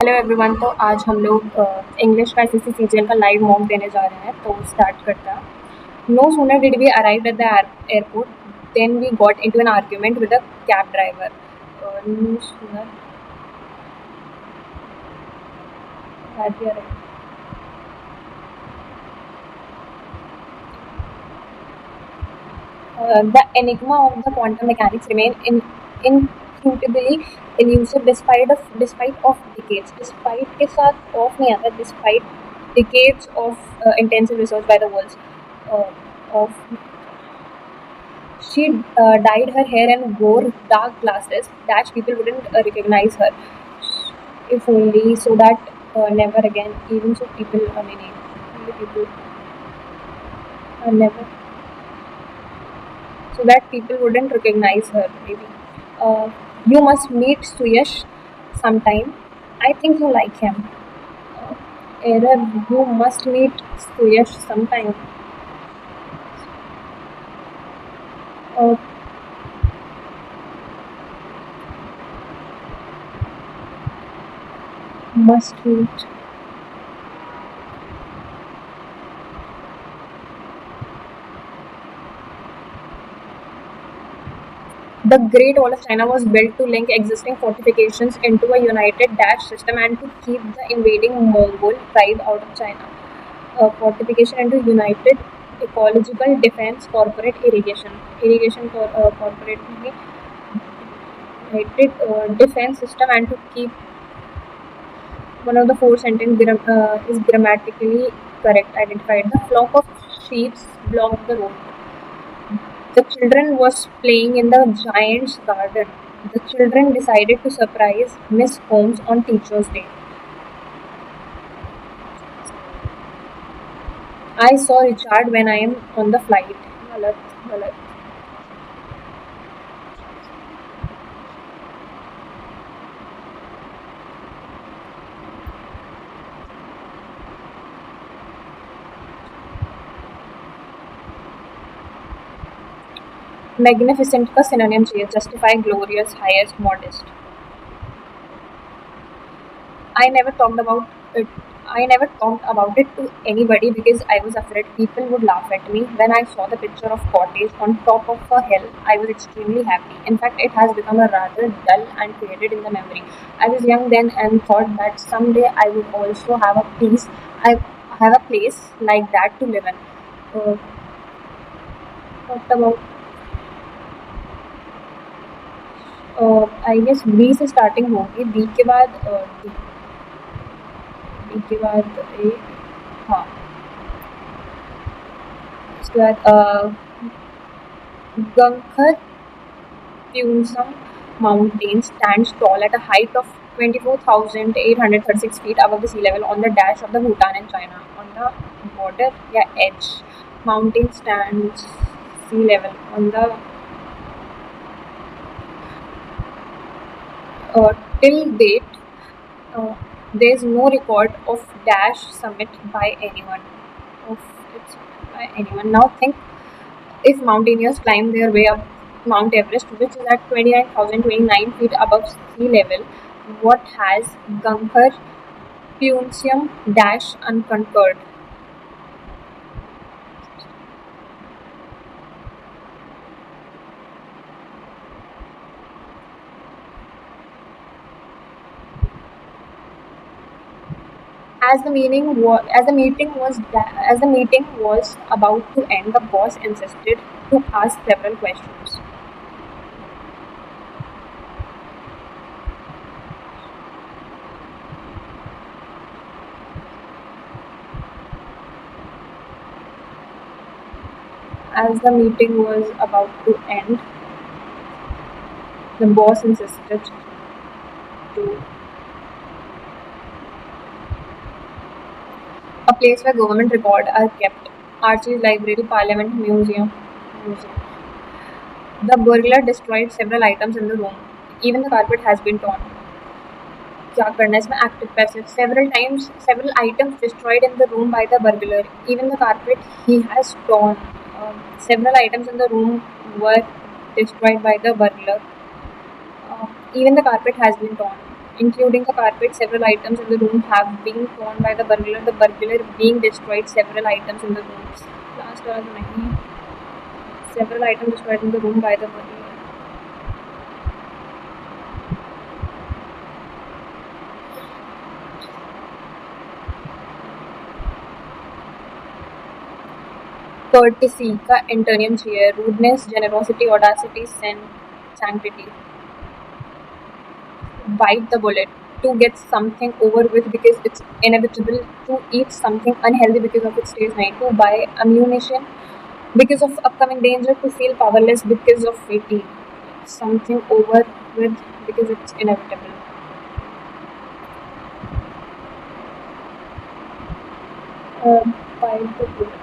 Hello everyone. तो आज हम लोग इंग्लिश का एसएससी सीजीएल का लाइव मॉक देने जा रहे हैं। तो स्टार्ट करते हैं। No sooner did we arrive at the airport then we got into an argument with a cab driver. No sooner had we arrived. The enigma of the quantum mechanics remain inscrutably elusive despite of decades. Despite के साथ off नहीं आता. Despite decades of intensive research by the world's of she dyed her hair and wore dark glasses that people wouldn't recognize her. If only so that never again. Even so, people. I mean, only people never. So that people wouldn't recognize her. Maybe. You must meet Suyash sometime. I think you like him. Error. You must meet Suyash sometime. Uh, must meet. The Great Wall of China was built to link existing fortifications into a united dash system and to keep the invading Mongol tribe out of China. Fortification into united ecological defense corporate irrigation for corporate united defense system and to keep one of the four sentence is grammatically correct identified. The flock of sheep blocked the road. The children was playing in the giant's garden. The children decided to surprise Miss Holmes on Teacher's Day. I saw Richard when I am on the flight. Galat, galat. Magnificent का synonym चाहिए. Justify, glorious, highest, modest. I never talked about it. I never talked about it to anybody because I was afraid people would laugh at me. When I saw the picture of cottage on top of a hill, I was extremely happy. In fact, it has become a rather dull and faded in the memory. I was young then and thought that someday I would also have a piece. I have a place like that to live in. Uh, talked about. I guess B से starting होगी. B के बाद D. B के बाद A. हाँ. उसके बाद Gangkhar Puensum Mountain stands tall at a height of 24,836 feet above the sea level on the dash of the Bhutan and China. On the border, yeah, edge. Mountain stands sea level on the till date. Uh, there is no record of dash summit by anyone. Of its by anyone. Now think if mountaineers climb their way up Mount Everest, which is at 29,029 feet above sea level, what has Gangkhar Puensum dash unconquered? As the meeting was about to end, the boss insisted to ask several questions. As the meeting was about to end, the boss insisted to a place where government records are kept. Archives, library, parliament, museum. The burglar destroyed several items in the room. Even the carpet has been torn. क्या करना है इसमें active passive. Several items destroyed in the room by the burglar. Even the carpet he has torn. Several items in the room were destroyed by the burglar. Even the carpet has been torn. including the carpet. Several items in the room have been torn by the burglar. The burglar being destroyed several items in the room. Last वाला तो नहीं. Several items destroyed in the room by the burglar. Courtesy का antonym चाहिए. Rudeness, generosity, audacity, sanctity. Bite the bullet to get something over with because it's inevitable. To eat something unhealthy because of its taste. Right? To buy ammunition because of upcoming danger. To feel powerless because of fatigue. Something over with because it's inevitable. Bite the bullet.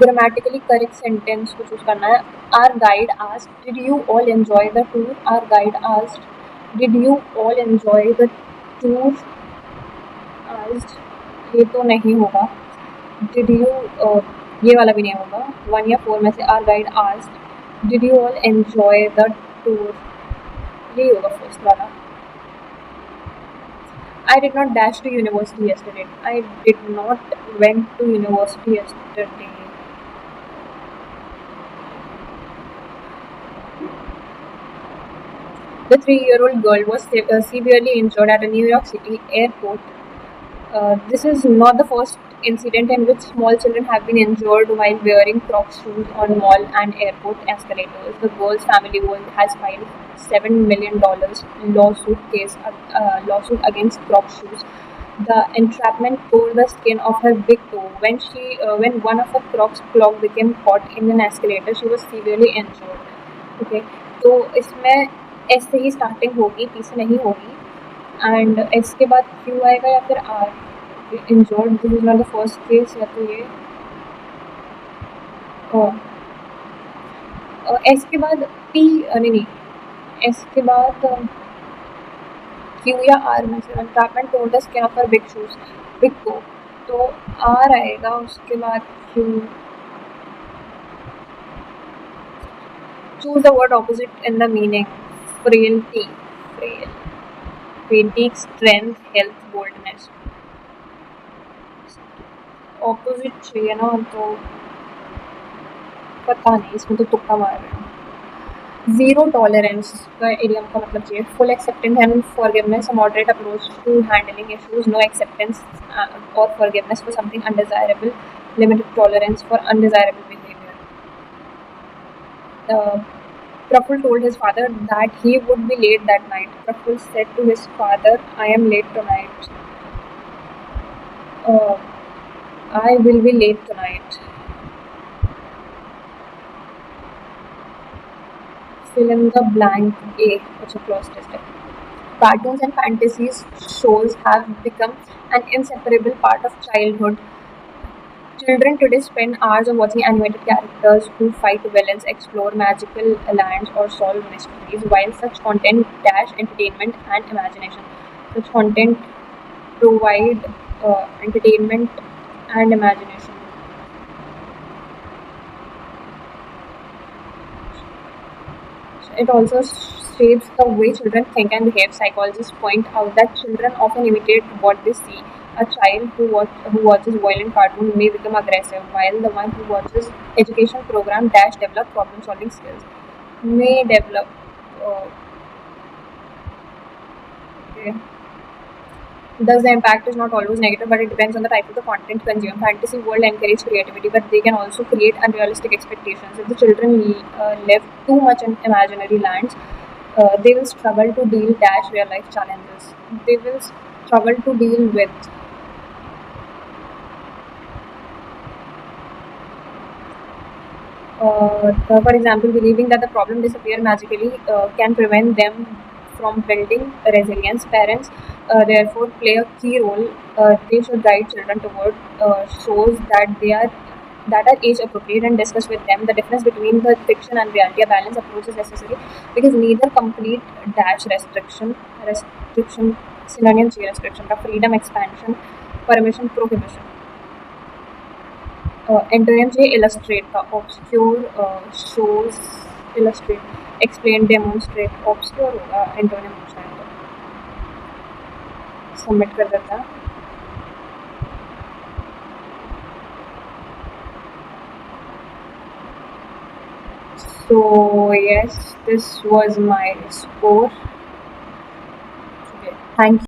Grammatically correct sentence को choose करना है. Our guide asked, "Did you all enjoy the tour?" Our guide asked, "Did you all enjoy the tour?" Asked. ये तो नहीं होगा. Did you ये वाला भी नहीं होगा. 1 या 4 में से our guide asked, "Did you all enjoy the tour?" यही होगा फर्स्ट वाला. I did not dash to university yesterday. I did not went to university yesterday. The 3-year-old girl was severely injured at a New York City airport. This is not the first incident in which small children have been injured while wearing Crocs shoes on mall and airport escalators. The girl's family has filed $7 million lawsuit against Crocs shoes. The entrapment tore the skin of her big toe. When one of her Crocs clog became caught in an escalator, she was severely injured. Okay, तो इसमें S से ही starting होगी, P से नहीं होगी. And S के बाद Q आएगा या फिर R. Injured, this is not the first case. या तो ये एस के बाद पी नहीं, एस के बाद क्यू या आर में से. Entrapment tour the skin of her big shoes, big toe. तो आर आएगा, उसके बाद Q. Choose the word opposite in the meaning. Frailty, frail. Fatigue, strength, health, boldness. Opposite चाहिए ना, तो पता नहीं, इसमें तो तुक्का मार रहे हैं. Zero tolerance का idiom का मतलब चाहिए. Full acceptance and forgiveness, a moderate approach to handling issues. No acceptance or forgiveness for something undesirable. Limited tolerance for undesirable behavior. Praful told his father that he would be late that night. Praful said to his father, "I am late tonight." I will be late tonight. Fill in the blank A. It's a clause test. Cartoons and fantasies shows have become an inseparable part of childhood. Children today spend hours of watching animated characters who fight villains, explore magical lands, or solve mysteries. While such content dash entertainment and imagination, such content provide entertainment and imagination. It also shapes the way children think and behave. Psychologists point out that children often imitate what they see. A child who watches violent cartoon may become aggressive, while the one who watches education program dash develop problem solving skills. May develop. Uh, okay. Thus, the impact is not always negative, but it depends on the type of the content consumed. Fantasy world encourage creativity, but they can also create unrealistic expectations. If the children live too much in imaginary lands, they will struggle to deal dash real life challenges. They will struggle to deal with. For example, believing that the problem disappear magically can prevent them from building resilience. Parents therefore play a key role. They should guide children toward shows that are age appropriate and discuss with them the difference between the fiction and reality. A balanced approach is necessary because neither complete dash restriction synonym to restriction, the freedom expansion, permission prohibition. Antonym से illustrate का obscure, shows, illustrate, explain, demonstrate, obscure होगा antonym पूछा है तो submit कर देता है. So yes, this was my score. Okay. Thank